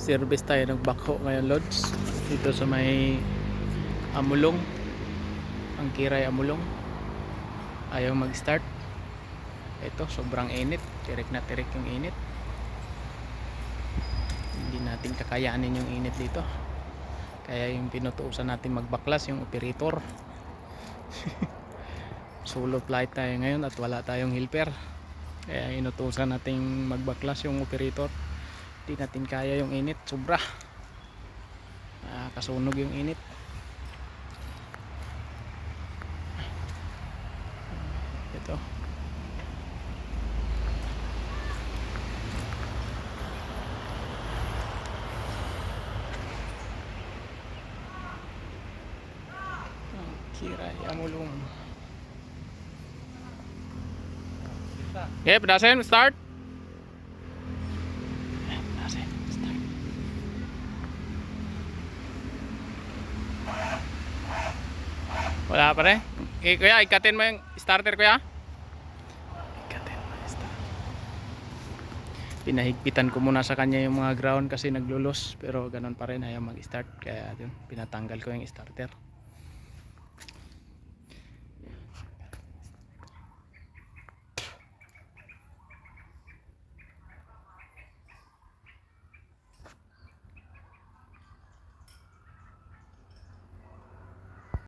Nag-service tayo ng backhoe ngayon, Lods. Dito sa may Amulong. Ang Kiray Amulong. Ayaw mag-start. Ito, sobrang init. Tirik na tirik yung init. Hindi natin kakayanin yung init dito. Kaya yung pinutuusan natin magbaklas yung operator. Solo flight tayo ngayon at wala tayong helper. Kaya inutusan nating magbaklas yung operator. Hindi natin kaya yung init, sobra. Kasunog yung init. Ito. Kiray Amulong. Okay, pedasin, start. Wala pa rin. Kuya, ikatin mo yung starter, kuya. Ikatin mo yung starter. Pinahigpitan ko muna sa kanya yung mga ground kasi naglulos. Pero ganun pa rin, ayaw mag-start. Kaya yun, pinatanggal ko yung starter.